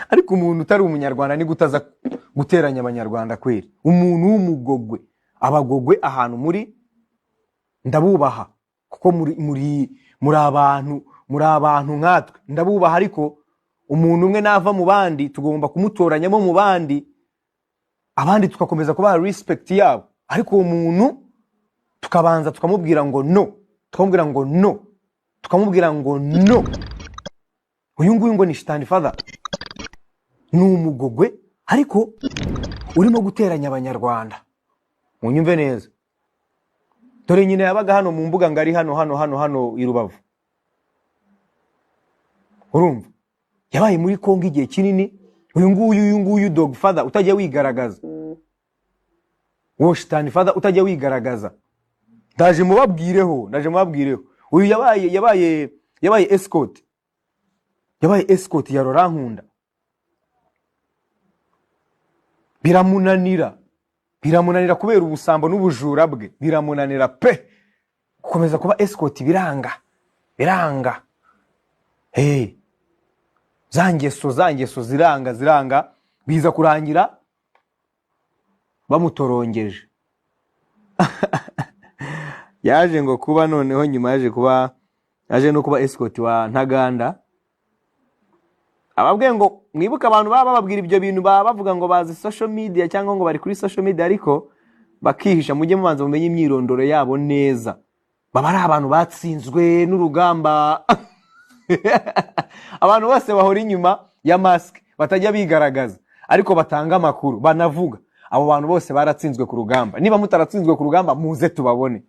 ariko umuntu utari umunyarwanda ni gutaza guteranya abanyarwanda kweri. Umuntu w'umugogwe, abagogwe ahantu muri ndabubaha kuko muri abantu nkatwe ndabubaha, ariko umuntu umwe nava mu bandi tugomba kumutoranyamo mu bandi, abandi tukakomeza kubaha respect yabo, ariko uwo muntu tukabanza tukamubwira ngo no, tukamubwira ngo no, tukamubwira ngo no. Uyu nguyu ngo ni shitani father, ni umugogwe ariko urimo guteranya abanyarwanda. Munyumve neza, dore nyine yabaga hano mu mbuga ngari hano i Rubavu, urumva yabaye muri Kongo igihe kinini. Uyu nguyu dog father utajya wigaragaza, wo shitani father utajya wigaragaza, ndaje mubabwireho. Uyu yabaye escort, ya Laurent Nkunda. Biramunanira kubera ubusambo n'ubujura bwe, biramunanira pe gukomeza kuba escort, biranga. Zangeso ziranga biza kurangira bamutorongeje. Yaje ngo kuba noneho nyuma yaje no kuba escort wa Ntaganda. Ababwiye ngo mwibuka abantu baba bababwira ibyo bintu, baba bavuga ngo bazi social media cyangwa ngo bari kuri social media, ariko bakihisha. Mujye mubanza mumenye imyirondoro yabo neza, baba ari abantu batsinzwe n'urugamba. Abantu bose bahora inyuma ya mask, batajya bigaragaza ariko batanga amakuru, banavuga. Abo bantu bose baratsinzwe ku rugamba. Niba mutaratsinzwe ku rugamba muze tubabone.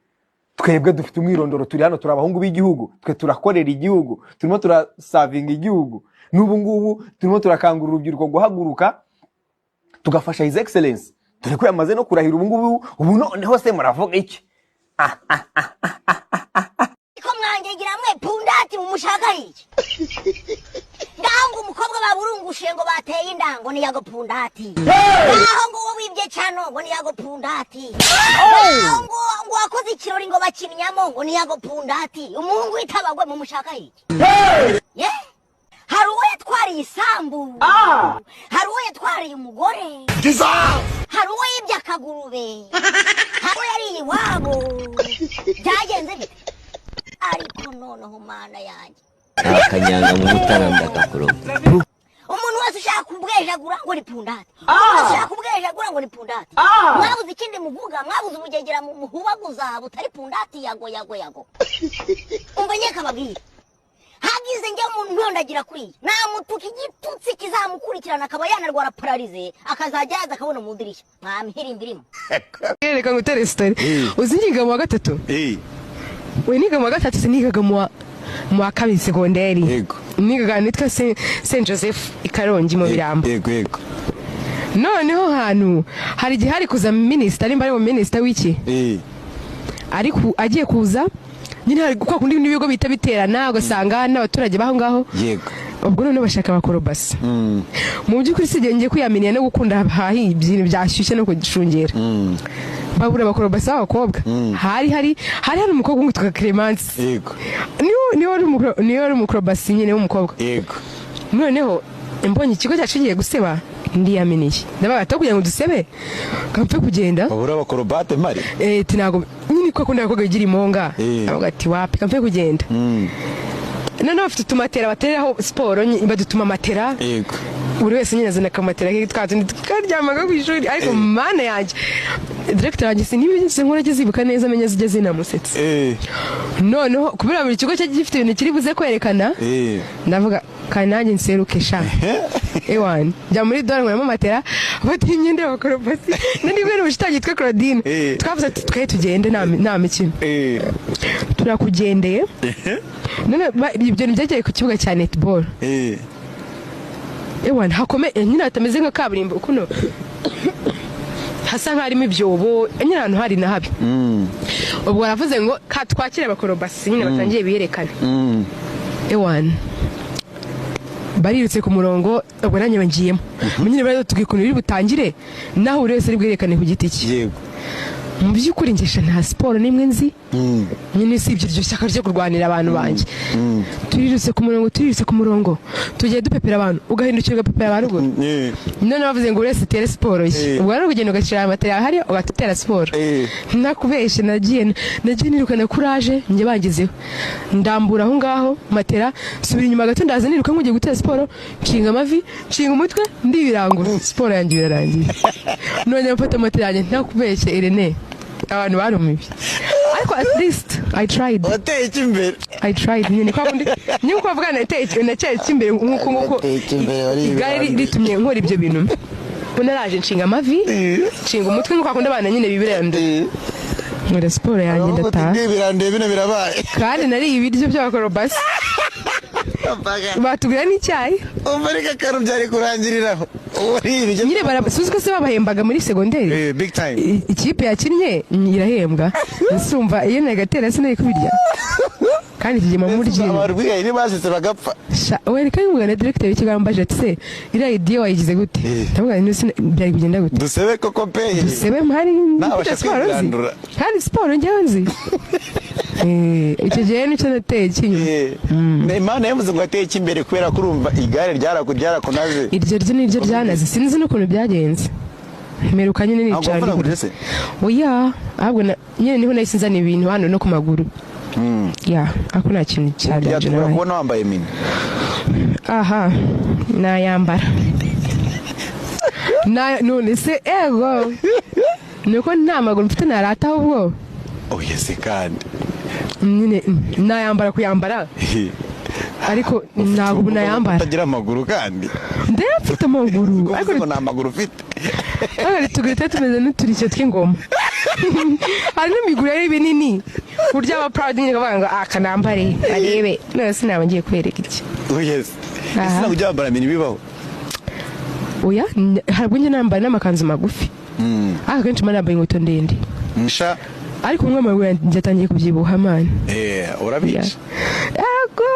Twebwe dufite umwirondoro, turi hano, turi abahungu b'igihugu, twe turakorera igihugu, turimo turasavinga igihugu. N'ubu ngubu turimo turakangurira urubyiruko guhaguruka tugafasha His Excellence. Dore ko yamaze no kurahira ubu noneho se muravuga iki? Ko mwangegira mwe pundati mumushaka iki? Ngaho umukobwa baburungushe ngo bateye indango ni yago pundati. Ngaho ngo wibye cyano ngo ni yago pundati. Ngaho ngo wakoze ikirori ngo bakinyamo ngo ni yago pundati. Umuhungu itabagwe mumushaka iki? Yeah. Hari uwo yatwariye isambu, hari uwo yatwariye umugore, hari uwo yibye akagurube, hari uwo yariye iwabo. Byagenze bite? Ariko noneho mana yanjye akanyanga mu mutaranda kakuroba. Umuntu wese ushaka kubwejagura ngo ni pundati, ushaka kubwejagura ngo ni pundati. Mwabuze ikindi muvuga, mwabuze ubugegera mu muhubaguza butari pundati yago. Umva nyeka babwira, hagize njye umuntu ntondagira kuri namutuka igitutsi kizamukurikirana akaba yanarwara paralize, akazajya yaza akabona mu dirishya mwamihirimbirimo. Reka ngutere story. Uzinyiga mu wa gatatu? We niga mu wa gatatu, sinigaga mu wa kabiri segonderi. Yego. Nigaga nitwa Saint Joseph ikarongi mu Birambo. Yego. Noneho hanu hari igihe hari kuza minister, nimba ari mu minister w'iki? Ariko agiye kuza nyine hari kwa kundi n'ibigo bita biterana ugasanga n'abaturage baho ngaho. Yego. Ubwo none bashaka abakorobasi. Mu by'ukuri sigengiye kwiyaminiya no gukunda hahi ibintu byashyushye no kugishungera. Babura abakorobasi b'abakobwa. Hari umukobwa witwa Clemence. Yego. Niyo ari umukorobasi nyine w'umukobwa. Yego. Noneho mbonye ikigo cyacigiye guseba ndiyaminiye. Ndabaga kugira ngo dusebe kapfe kugenda. Babura abakorobate mari. Tinago nyine ko akunda abakobwa bigira imonga. Avuga ati wapi kapfe kugenda. Noneho bafite tumatera bateraho siporo badutuma matera. Yego. Buri wese nyine azana kamatera kitwatse tukaryamaga ku ishuri, ariko mana yanjye director yanjye sinibise nkora kizibuka neza amenya zijye zinamusetse. Noneho kubera buri kigo cyo gifite ibintu kiri buze kwerekana. Ndavuga kananjye nseruke sha. Ewan jya muri dore ngwamo matera bati imyenda y'abakorobasi nandi bwere bushitanye twe Claudine twavuze ati twe tugende nta mikino. Turakugendeye. None ibyo nibyagiye ku kibuga cya netball. Ewan hakome nyina atameze nka kaburimbo kuno hasa nkarimo ibyobo nyina ahantu hari na habi. Ubwo baravuze ngo twakire abakorobasi nyine batangiye biyerekana. Ewan barirutse ku murongo, ubwo nanye bangiyemo. Nyine bari tugikunira iri butangire naho uri wese ari bwerekane ku giti cye. Yego. mu by'ukuri ngesha nta siporo nimwe nzi nyine si ibyo ryo shyaka ryo kurwanira abantu banjye turirutse ku murongo tugiye dupepera abantu ugahindukira ugapepera abantu ubwo none bavuze ngo urese tere siporo ye ubwo rero ugenda ugashira amatera hari ugatera siporo nakubeshe nagiye nirukana courage njye bangizeho ndambura aho ngaho matera subira inyuma gato ndaza niruka ngiye gutera siporo nshinga amavi nshinga umutwe ndibirangura siporo yanjye birarangiye none mfata matera yanjye ntakubeshe Irene abantu barumibi ariko at least I tried wateye imbere I tried nyine kwa kundi nyine kwa vuga nateye imbere nkuko igari ritumye nkora ibyo bintu unaraje nshinga amavi nshinga umutwe nkuko akunda abana nyine bibirende muri siporo yanjye ndataha birande bino birabaye kandi nari ibiryo by'abakorobasi batugura n'icyayi umarika karo byari kurangiriraho nyine barabasuzwe se babahembaga muri segonderi big time ikipe yakinnye irahembwa nsumva iyo nagatera sinari kubirya kandi kigema muri gihe abarwiye ni basitse bagapfa we kandi mugana director w'ikigamba ati se ira idea wayigize gute ndavuga ni byari kugenda gute dusebe koko pe dusebe mpari kandi siporo njyewe nzi icyo gihe nicyo nateye kinyuma Imana yavuze ngo ateye imbere kubera kurumva igare ryarakunaze iryo ryo niryo ryanaze sinzi n'ukuntu byagenze meruka nyine nicana oya ahubwo nyine niho nahise nzana ibintu hano no ku maguru ya ako nta kintu cyari byatuma kubona wambaye mini aha nayambara none se ego nuko nta maguru mfite narataho ubwo oya se kandi nyine nayambara kuyambara ariko ntabwo nayambara utagira amaguru kandi ndafite amaguru ariko nta maguru ufite tugahita tumeze n'uturishyo tw'ingoma hari n'imiguru yari binini burya aba proud nyine bavuga ngo akanambare arebe none sinaba ngiye kwereka iki yes ese ujya wambara mini bibaho oya harabwo njye nambara n'amakanzu magufi akenshi mba nambaye inkweto ndende nsha ariko umwe amaguru yanjye atangiye kubyibuha mani urabizi yego